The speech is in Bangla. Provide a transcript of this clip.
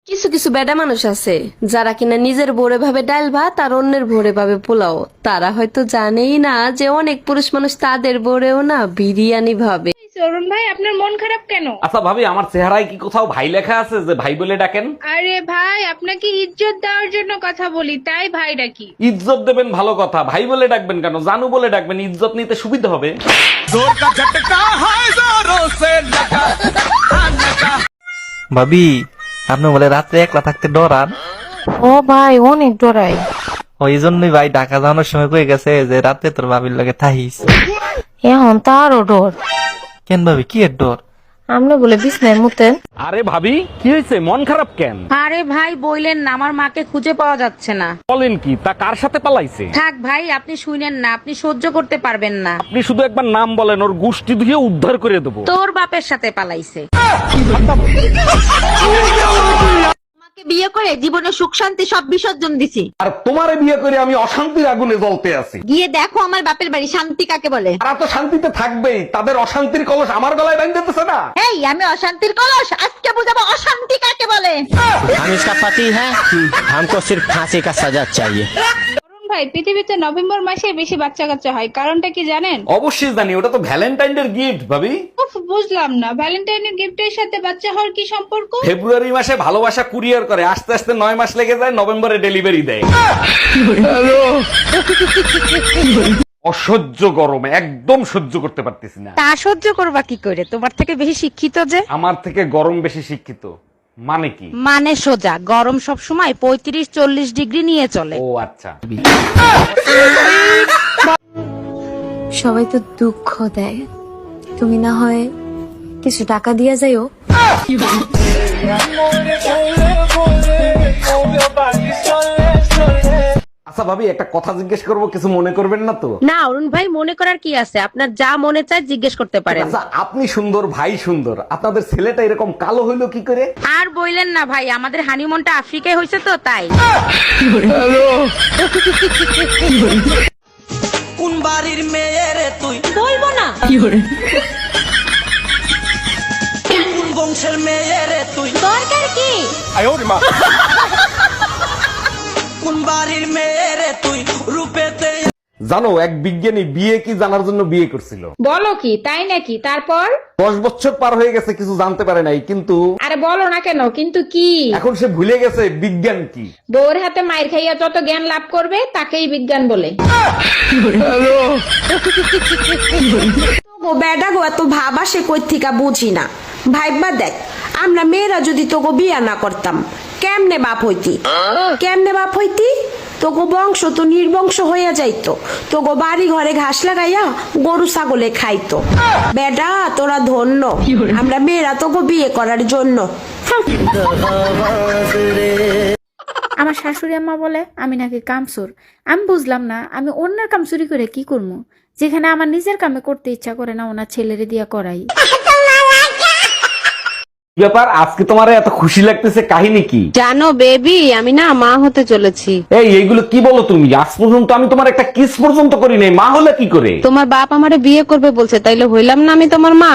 কিছু কিছু বেডা মানুষ আছে যারা কিনা নিজের ভোরে ভাবে ডাল ভাত আর অন্যের ভোরে ভাবে পোলাও। তারা হয়তো জানেই না যে অনেক পুরুষ মানুষ তাদের ভোরেও না বিরিয়ানি ভাবে। অরুণ ভাই, আপনার মন খারাপ কেন? আচ্ছা ভাবি, আমার চেহারায় কি কোথাও ভাই লেখা আছে যে ভাই বলে ডাকেন? আরে ভাই, আপনাকে ইজ্জত দেওয়ার জন্য কথা বলি, তাই ভাই ডাকি। ইজ্জত দেবেন ভালো কথা, ভাই বলে ডাকবেন কেন? জানু বলে ডাকবেন, ইজ্জত নিতে সুবিধা হবে। ভাবি, আপনি বলে রাত্রে একলা থাকতে ডরান? ও ভাই, অনেক ডরাই। ওই জন্যই ভাই ঢাকা যাওয়ানোর সময় কয়ে গেছে যে রাত্রে তোর ভাবির লাগে থাইস। এখন তো আরো ডর। কেন ভাবি, কি এর ডর? আপনি বলে বিছনায় মুতেন। আরে ভাবি, কি হয়েছে? মন খারাপ কেন? আরে ভাই বইলেন না, আমার মাকে খুঁজে পাওয়া যাচ্ছে না। বলেন কি? তা কার সাথে পালাইছে? থাক ভাই, আপনি শুনেন না, আপনি সহ্য করতে পারবেন না। আপনি শুধু একবার নাম বলেন, ওর গুষ্টি ধুয়ে উদ্ধার করে দেবো। তোর বাপের সাথে পালাইছে। বিয়ে করে জীবনে সুখ শান্তি সব বিসর্জন দিছি। আর তোমারে বিয়ে করে আমি অশান্তির আগুনে জ্বলতে আছি। গিয়ে দেখো আমার বাপের বাড়ি শান্তি কাকে বলে। তারা তো শান্তিতে থাকবেই, তাদের অশান্তির কলস আমার গলায় বাঁধতেছে না। এই আমি অশান্তির কলস, আজকে বুঝাবো অশান্তি কাকে বলে। हम इसका पति है, हमको सिर्फ फांसी का सजा चाहिए। অরুণ ভাই, পৃথিবীতে নভেম্বর মাসে বেশি বাচ্চা কাচ্চা হয়, কারণটা কি জানেন? অবশ্যই জানি, ওটা তো ভ্যালেন্টাইনের গিফট ভাবি। উফ, বুঝলাম না, ভ্যালেন্টাইনের গিফটের সাথে বাচ্চা হওয়ার কি সম্পর্ক? ফেব্রুয়ারি মাসে ভালোবাসা কুরিয়ার করে, আস্তে আস্তে 9 মাস লেগে যায়, নভেম্বরে ডেলিভারি দেয়। অসহ্য গরম, একদম সহ্য করতে পারতেছি না। তা সহ্য করবা কি করে? তোমার থেকে বেশি শিক্ষিত যে। আমার থেকে গরম বেশি শিক্ষিত মানে কি? মানে সোজা, গরম সব সময় 35-40 ডিগ্রি নিয়ে চলে। ও আচ্ছা। সবাই তো দুঃখ দেয়, তুমি না হয় কিছু টাকা দিয়া যাইও। আচ্ছা ভাবি, একটা কথা জিজ্ঞেস করবো, কিছু মনে করবেন না তো? না অরুণ ভাই, মনে করার কি আছে? আপনার যা মনে চায় জিজ্ঞেস করতে পারেন। আচ্ছা, আপনি সুন্দর, ভাই সুন্দর, আপনাদের ছেলেটা এরকম কালো হইলো কি করে? আর বইলেন না ভাই, আমাদের হানিমুনটা আফ্রিকায় হয়েছে তো তাই। কোন বাড়ির মেয়ে রে তুই? বলবো না। কোন বংশের মেয়ে রে তুই? দরকার কি? কোন বাড়ির মেয়ে রে তুই? রূপেতে জানো, এক বিজ্ঞানী বিয়ে কি জানার জন্য বিয়ে করছিল। বলো কি, তাই নাকি? তারপর? 10 বছর পার হয়ে গেছে, কিছু জানতে পারে নাই, কিন্তু আরে বলো না কেন, কিন্তু কি? এখন সে ভুলে গেছে বিজ্ঞান কি। বউর হাতে মায়ের খাইয়া যত জ্ঞান লাভ করবে তাকেই বিজ্ঞান বলে। ও বেডা গো, এত ভাব আসে কই থেকে বুঝি না। ভাইবা দেখ, আমরা মেয়েরা যদি তোকে বিয়া না করতাম কেমনে বাপ হইতি? কেমনে বাপ হইতি? তোগো বংশ তো নির্বংশ হইয়া যাইতো। তোগো বাড়ি ঘরে ঘাস লাগাইয়া গরু ছাগলে খাইতো। বেডা তোরা ধন্য, আমরা মেয়েরা তোগো বিয়ে করার জন্য। আমার শাশুড়ি আম্মা বলে আমি নাকি কামচোর। আমি বুঝলাম না, আমি অন্যের কাম চুরি করে কি করবো, যেখানে আমার নিজের কামে করতে ইচ্ছা করে না ওনার ছেলেরে দিয়া করাই। ব্যাপার, আজকে তোমার এত খুশি লাগতেছে, কাহিনী কি? জানো বেবি, আমি না মা হতে চলেছি। এইগুলো কি বলো তুমি? আজ পর্যন্ত আমি তোমার একটা কিস পর্যন্ত করি নাই, মা হলে কি করে? তোমার বাপ আমারে বিয়ে করবে বলছে, তাইলে হইলাম না আমি তোমার মা?